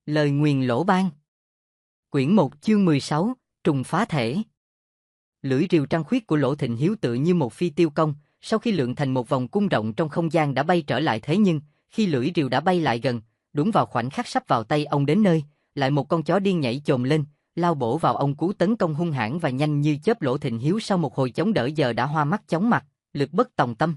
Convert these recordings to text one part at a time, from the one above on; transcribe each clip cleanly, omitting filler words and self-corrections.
Lời nguyền lỗ ban. Quyển 1 chương 16, trùng phá thể. Lưỡi rìu trăng khuyết của Lỗ Thịnh Hiếu tựa như một phi tiêu công, sau khi lượn thành một vòng cung rộng trong không gian đã bay trở lại, thế nhưng, khi lưỡi rìu đã bay lại gần, đúng vào khoảnh khắc sắp vào tay ông đến nơi, lại một con chó điên nhảy chồm lên, lao bổ vào ông, cú tấn công hung hãn và nhanh như chớp. Lỗ Thịnh Hiếu sau một hồi chống đỡ giờ đã hoa mắt chóng mặt, lực bất tòng tâm.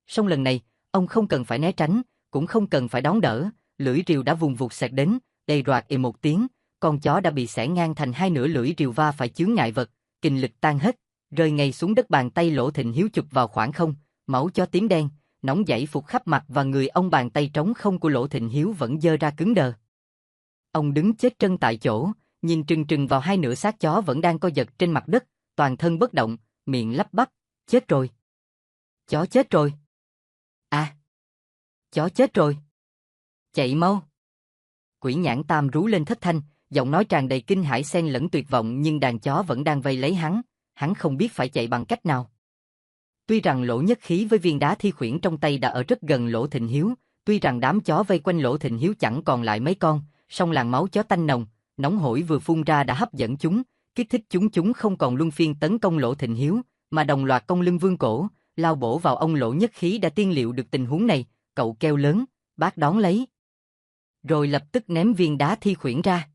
Song lần này, ông không cần phải né tránh, cũng không cần phải đón đỡ, lưỡi rìu đã vùng vụt xẹt đến, đầy roạt một tiếng, con chó đã bị xẻ ngang thành hai nửa, lưỡi rìu va phải chướng ngại vật, kình lực tan hết, rơi ngay xuống đất. Bàn tay Lỗ Thịnh Hiếu chụp vào khoảng không, máu chó tím đen, nóng dãi phục khắp mặt và người ông. Bàn tay trống không của Lỗ Thịnh Hiếu vẫn giơ ra cứng đờ. Ông đứng chết chân tại chỗ, nhìn trừng trừng vào hai nửa xác chó vẫn đang co giật trên mặt đất, toàn thân bất động, miệng lắp bắp, chết rồi. Chó chết rồi. À! Chó chết rồi. Chạy mau. Quỷ Nhãn Tam rú lên thất thanh, giọng nói tràn đầy kinh hãi xen lẫn tuyệt vọng, nhưng đàn chó vẫn đang vây lấy hắn không biết phải chạy bằng cách nào. Tuy rằng Lỗ Nhất Khí với viên đá thi khuyển trong tay đã ở rất gần Lỗ Thịnh Hiếu, tuy rằng đám chó vây quanh Lỗ Thịnh Hiếu chẳng còn lại mấy con, song làn máu chó tanh nồng, nóng hổi vừa phun ra đã hấp dẫn chúng, kích thích chúng không còn luân phiên tấn công Lỗ Thịnh Hiếu, mà đồng loạt cong lưng vươn cổ, lao bổ vào ông. Lỗ Nhất Khí đã tiên liệu được tình huống này, cậu kêu lớn, bác đón lấy. Rồi lập tức ném viên đá thi khuyển ra.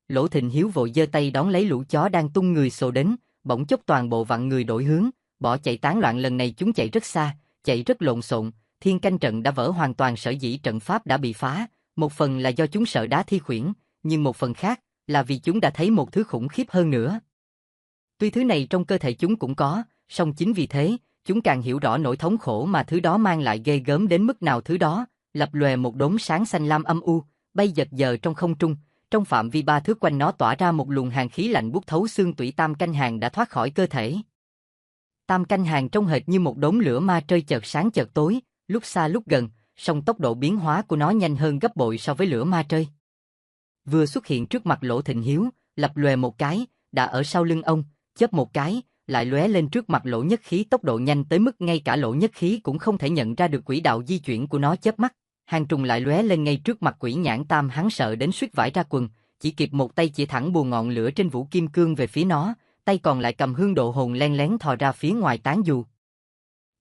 Lỗ Thịnh Hiếu vội giơ tay đón lấy lũ chó đang tung người xô đến, bỗng chốc toàn bộ vặn người đổi hướng, bỏ chạy tán loạn. Lần này chúng chạy rất xa, chạy rất lộn xộn, thiên canh trận đã vỡ hoàn toàn. Sở dĩ trận pháp đã bị phá, một phần là do chúng sợ đá thi khuyển, nhưng một phần khác là vì chúng đã thấy một thứ khủng khiếp hơn nữa. Tuy thứ này trong cơ thể chúng cũng có, song chính vì thế, chúng càng hiểu rõ nỗi thống khổ mà thứ đó mang lại ghê gớm đến mức nào. Thứ đó lập lòe một đốm sáng xanh lam âm u, bay giật giờ trong không trung, trong phạm vi 3 thước quanh nó tỏa ra một luồng hàn khí lạnh buốt thấu xương tủy. Tam Canh Hàn đã thoát khỏi cơ thể. Tam Canh Hàn trông hệt như một đốm lửa ma trơi, chợt sáng chợt tối, lúc xa lúc gần, song tốc độ biến hóa của nó nhanh hơn gấp bội so với lửa ma trơi. Vừa xuất hiện trước mặt Lỗ Thịnh Hiếu, lập lòe một cái, đã ở sau lưng ông, chớp một cái, lại lóe lên trước mặt Lỗ Nhất Khí, tốc độ nhanh tới mức ngay cả Lỗ Nhất Khí cũng không thể nhận ra được quỹ đạo di chuyển của nó. Chớp mắt, hàng trùng lại lóe lên ngay trước mặt Quỷ Nhãn Tam. Hắn sợ đến suýt vải ra quần, chỉ kịp một tay chỉ thẳng bùa ngọn lửa trên vũ kim cương về phía nó, tay còn lại cầm hương độ hồn len lén thò ra phía ngoài tán dù.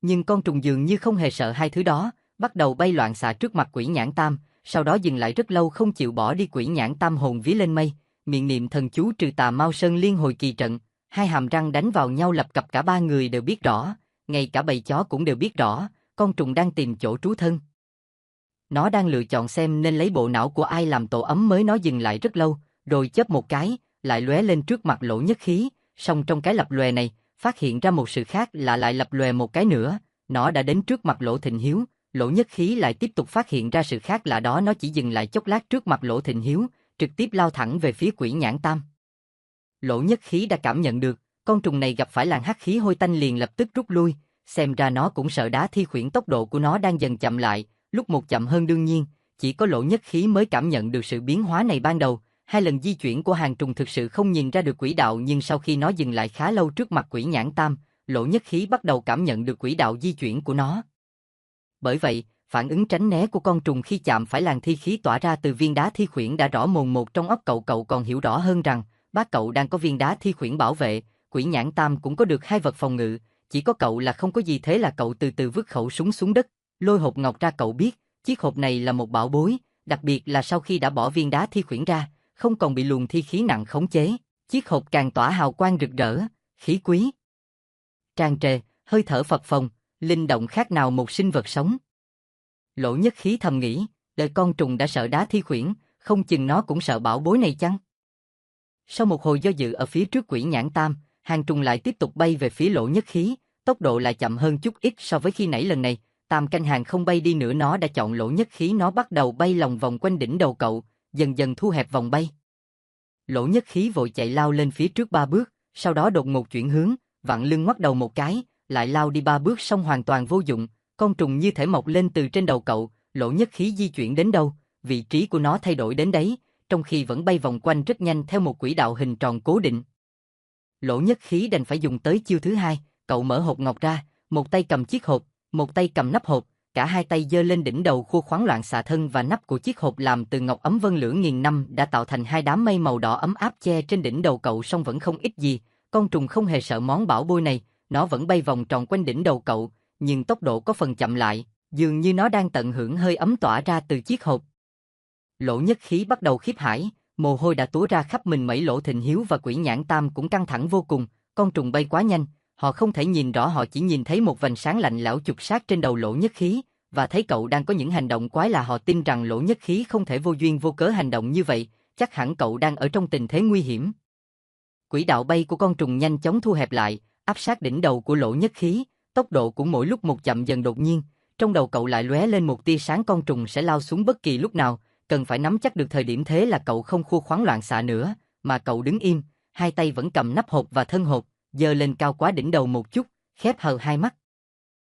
Nhưng con trùng dường như không hề sợ hai thứ đó, bắt đầu bay loạn xạ trước mặt Quỷ Nhãn Tam, sau đó dừng lại rất lâu không chịu bỏ đi. Quỷ Nhãn Tam hồn vía lên mây, miệng niệm thần chú trừ tà Mao Sơn liên hồi kỳ trận, hai hàm răng đánh vào nhau lập cập. Cả ba người đều biết rõ, ngay cả bầy chó cũng đều biết rõ, con trùng đang tìm chỗ trú thân. Nó đang lựa chọn xem nên lấy bộ não của ai làm tổ ấm mới. Nó dừng lại rất lâu, rồi chớp một cái, lại lóe lên trước mặt Lỗ Nhất Khí, song trong cái lập lòe này, phát hiện ra một sự khác lạ, lại lập lòe một cái nữa, nó đã đến trước mặt Lỗ Thịnh Hiếu. Lỗ Nhất Khí lại tiếp tục phát hiện ra sự khác lạ đó, nó chỉ dừng lại chốc lát trước mặt Lỗ Thịnh Hiếu, trực tiếp lao thẳng về phía Quỷ Nhãn Tam. Lỗ Nhất Khí đã cảm nhận được, con trùng này gặp phải làn hắc khí hôi tanh liền lập tức rút lui, xem ra nó cũng sợ đá thi khuyển. Tốc độ của nó đang dần chậm lại, lúc một chậm hơn. Đương nhiên, chỉ có Lỗ Nhất Khí mới cảm nhận được sự biến hóa này. Ban đầu, hai lần di chuyển của hàng trùng thực sự không nhìn ra được quỹ đạo, nhưng sau khi nó dừng lại khá lâu trước mặt Quỷ Nhãn Tam, Lỗ Nhất Khí bắt đầu cảm nhận được quỹ đạo di chuyển của nó. Bởi vậy, phản ứng tránh né của con trùng khi chạm phải làn thi khí tỏa ra từ viên đá thi khuyển đã rõ mồn một trong óc cậu. Cậu còn hiểu rõ hơn rằng, bác cậu đang có viên đá thi khuyển bảo vệ, Quỷ Nhãn Tam cũng có được hai vật phòng ngự, chỉ có cậu là không có gì. Thế là cậu từ từ vứt khẩu súng xuống đất, lôi hộp ngọc ra. Cậu biết, chiếc hộp này là một bảo bối, đặc biệt là sau khi đã bỏ viên đá thi khuyển ra, không còn bị luồng thi khí nặng khống chế, chiếc hộp càng tỏa hào quang rực rỡ, khí quý tràn trề, hơi thở phập phồng, linh động khác nào một sinh vật sống. Lỗ Nhất Khí thầm nghĩ, đời con trùng đã sợ đá thi khuyển, không chừng nó cũng sợ bảo bối này chăng? Sau một hồi do dự ở phía trước Quỷ Nhãn Tam, hàng trùng lại tiếp tục bay về phía Lỗ Nhất Khí, tốc độ lại chậm hơn chút ít so với khi nãy. Lần này, Tam Canh Hàn không bay đi nữa, nó đã chọn Lỗ Nhất Khí. Nó bắt đầu bay lòng vòng quanh đỉnh đầu cậu, dần dần thu hẹp vòng bay. Lỗ Nhất Khí vội chạy lao lên phía trước 3 bước, sau đó đột ngột chuyển hướng, vặn lưng ngoắt đầu một cái, lại lao đi 3 bước, song hoàn toàn vô dụng. Con trùng như thể mọc lên từ trên đầu cậu. Lỗ Nhất Khí di chuyển đến đâu, vị trí của nó thay đổi đến đấy, trong khi vẫn bay vòng quanh rất nhanh theo một quỹ đạo hình tròn cố định. Lỗ Nhất Khí đành phải dùng tới chiêu thứ hai. Cậu mở hộp ngọc ra, một tay cầm chiếc hộp, một tay cầm nắp hộp, cả hai tay giơ lên đỉnh đầu khua khoắn loạn xạ thân và nắp của chiếc hộp làm từ ngọc ấm vân lửa nghìn năm đã tạo thành hai đám mây màu đỏ ấm áp che trên đỉnh đầu cậu, song vẫn không ít gì. Con trùng không hề sợ món bảo bối này, nó vẫn bay vòng tròn quanh đỉnh đầu cậu, nhưng tốc độ có phần chậm lại, dường như nó đang tận hưởng hơi ấm tỏa ra từ chiếc hộp. Lỗ Nhất Khí bắt đầu khiếp hãi, mồ hôi đã túa ra khắp mình mẩy. Lỗ Thịnh Hiếu và Quỷ Nhãn Tam cũng căng thẳng vô cùng, con trùng bay quá nhanh, họ không thể nhìn rõ, họ chỉ nhìn thấy một vành sáng lạnh lẽo chụp sát trên đầu Lỗ Nhất Khí, và thấy cậu đang có những hành động quái lạ. Họ tin rằng Lỗ Nhất Khí không thể vô duyên vô cớ hành động như vậy, chắc hẳn cậu đang ở trong tình thế nguy hiểm. Quỹ đạo bay của con trùng nhanh chóng thu hẹp lại, áp sát đỉnh đầu của Lỗ Nhất Khí, tốc độ cũng mỗi lúc một chậm dần. Đột nhiên, trong đầu cậu lại lóe lên một tia sáng, con trùng sẽ lao xuống bất kỳ lúc nào, cần phải nắm chắc được thời điểm. Thế là cậu không khua khoắn loạn xạ nữa, mà cậu đứng im, hai tay vẫn cầm nắp hộp và thân hộp, giơ lên cao quá đỉnh đầu một chút, khép hờ hai mắt.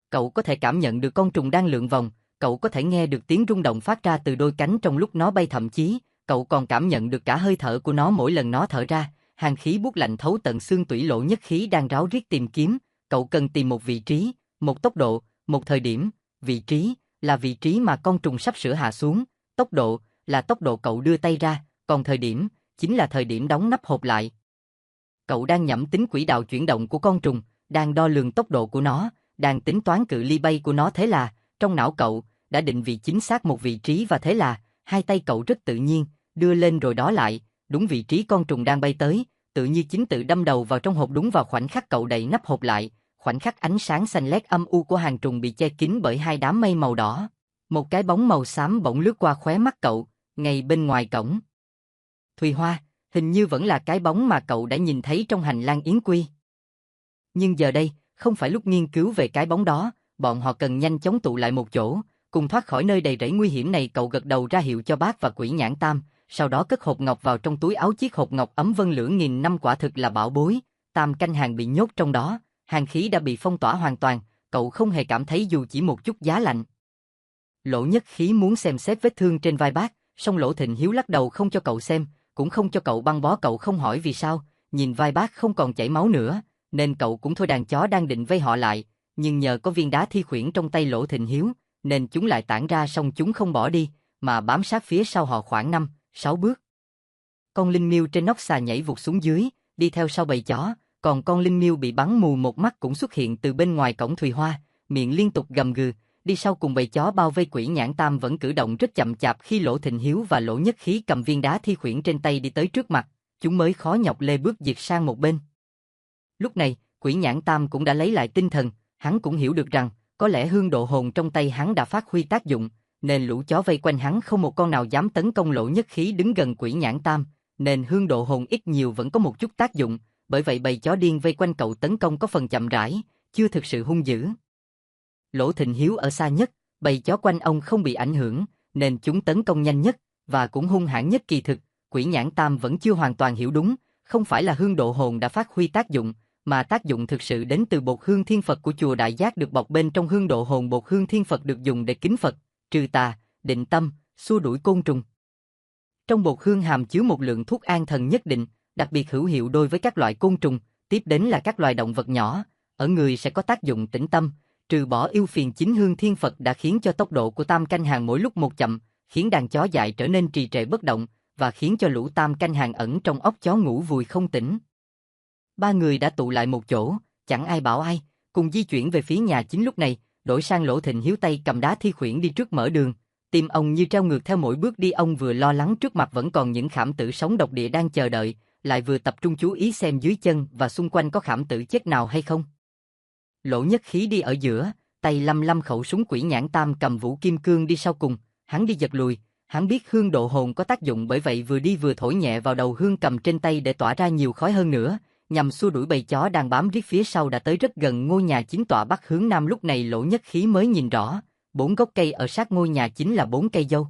Cậu có thể cảm nhận được con trùng đang lượn vòng, cậu có thể nghe được tiếng rung động phát ra từ đôi cánh trong lúc nó bay, thậm chí, cậu còn cảm nhận được cả hơi thở của nó mỗi lần nó thở ra, hàn khí buốt lạnh thấu tận xương tủy. Lỗ Nhất Khí đang ráo riết tìm kiếm, cậu cần tìm một vị trí, một tốc độ, một thời điểm. Vị trí là vị trí mà con trùng sắp sửa hạ xuống, tốc độ là tốc độ cậu đưa tay ra, còn thời điểm chính là thời điểm đóng nắp hộp lại. Cậu đang nhẩm tính quỹ đạo chuyển động của con trùng, đang đo lường tốc độ của nó, đang tính toán cự ly bay của nó. Thế là, trong não cậu đã định vị chính xác một vị trí, và thế là, hai tay cậu rất tự nhiên đưa lên rồi đó lại, đúng vị trí con trùng đang bay tới, tự như chính tự đâm đầu vào trong hộp. Đúng vào khoảnh khắc cậu đậy nắp hộp lại, khoảnh khắc ánh sáng xanh lét âm u của hàng trùng bị che kín bởi hai đám mây màu đỏ, một cái bóng màu xám bỗng lướt qua khóe mắt cậu, ngay bên ngoài cổng Thùy Hoa, hình như vẫn là cái bóng mà cậu đã nhìn thấy trong hành lang Yến Quy. Nhưng giờ đây, không phải lúc nghiên cứu về cái bóng đó, bọn họ cần nhanh chóng tụ lại một chỗ, cùng thoát khỏi nơi đầy rẫy nguy hiểm này. Cậu gật đầu ra hiệu cho bác và Quỷ Nhãn Tam, sau đó cất hộp ngọc vào trong túi áo. Chiếc hộp ngọc ấm vân lửa nghìn năm quả thực là bảo bối, Tam canh hàng bị nhốt trong đó, hàn khí đã bị phong tỏa hoàn toàn, cậu không hề cảm thấy dù chỉ một chút giá lạnh. Lỗ Nhất Khí muốn xem xét vết thương trên vai bác, song Lỗ Thịnh Hiếu lắc đầu không cho cậu xem, cũng không cho cậu băng bó. Cậu không hỏi vì sao, nhìn vai bác không còn chảy máu nữa, nên cậu cũng thôi. Đàn chó đang định vây họ lại, nhưng nhờ có viên đá thi khuyển trong tay Lỗ Thịnh Hiếu, nên chúng lại tản ra, song chúng không bỏ đi, mà bám sát phía sau họ khoảng 5-6 bước. Con linh miêu trên nóc xà nhảy vụt xuống dưới, đi theo sau bầy chó, còn con linh miêu bị bắn mù một mắt cũng xuất hiện từ bên ngoài cổng Thùy Hoa, miệng liên tục gầm gừ, đi sau cùng bầy chó bao vây. Quỷ Nhãn Tam vẫn cử động rất chậm chạp. Khi Lỗ Thịnh Hiếu và Lỗ Nhất Khí cầm viên đá thi khuyển trên tay đi tới trước mặt, chúng mới khó nhọc lê bước dịch sang một bên. Lúc này, Quỷ Nhãn Tam cũng đã lấy lại tinh thần, hắn cũng hiểu được rằng, có lẽ hương độ hồn trong tay hắn đã phát huy tác dụng, nên lũ chó vây quanh hắn không một con nào dám tấn công. Lỗ Nhất Khí đứng gần Quỷ Nhãn Tam, nên hương độ hồn ít nhiều vẫn có một chút tác dụng, bởi vậy bầy chó điên vây quanh cậu tấn công có phần chậm rãi, chưa thực sự hung dữ. Lỗ Thịnh Hiếu ở xa nhất, bầy chó quanh ông không bị ảnh hưởng, nên chúng tấn công nhanh nhất, và cũng hung hãn nhất. Kỳ thực, Quỷ Nhãn Tam vẫn chưa hoàn toàn hiểu đúng, không phải là hương độ hồn đã phát huy tác dụng, mà tác dụng thực sự đến từ bột hương thiên Phật của chùa Đại Giác được bọc bên trong hương độ hồn. Bột hương thiên Phật được dùng để kính Phật, trừ tà, định tâm, xua đuổi côn trùng. Trong bột hương hàm chứa một lượng thuốc an thần nhất định, đặc biệt hữu hiệu đối với các loại côn trùng, tiếp đến là các loài động vật nhỏ, ở người sẽ có tác dụng tĩnh tâm, trừ bỏ ưu phiền. Chính hương thiên Phật đã khiến cho tốc độ của Tam canh hàng mỗi lúc một chậm, khiến đàn chó dại trở nên trì trệ bất động, và khiến cho lũ Tam canh hàng ẩn trong óc chó ngủ vùi không tỉnh. Ba người đã tụ lại một chỗ, chẳng ai bảo ai, cùng di chuyển về phía nhà chính. Lúc này, đổi sang Lỗ Thịnh Hiếu tay cầm đá thi khuyển đi trước mở đường, tim ông như treo ngược theo mỗi bước đi. Ông vừa lo lắng trước mặt vẫn còn những khảm tử sống độc địa đang chờ đợi, lại vừa tập trung chú ý xem dưới chân và xung quanh có khảm tử chết nào hay không. Lỗ Nhất Khí đi ở giữa, tay lăm lăm khẩu súng. Quỷ Nhãn Tam cầm vũ kim cương đi sau cùng, hắn đi giật lùi, hắn biết hương độ hồn có tác dụng, bởi vậy vừa đi vừa thổi nhẹ vào đầu hương cầm trên tay để tỏa ra nhiều khói hơn nữa, nhằm xua đuổi bầy chó đang bám riết phía sau. Đã tới rất gần ngôi nhà chính tọa bắc hướng nam. Lúc này Lỗ Nhất Khí mới nhìn rõ, 4 gốc cây ở sát ngôi nhà chính là 4 cây dâu.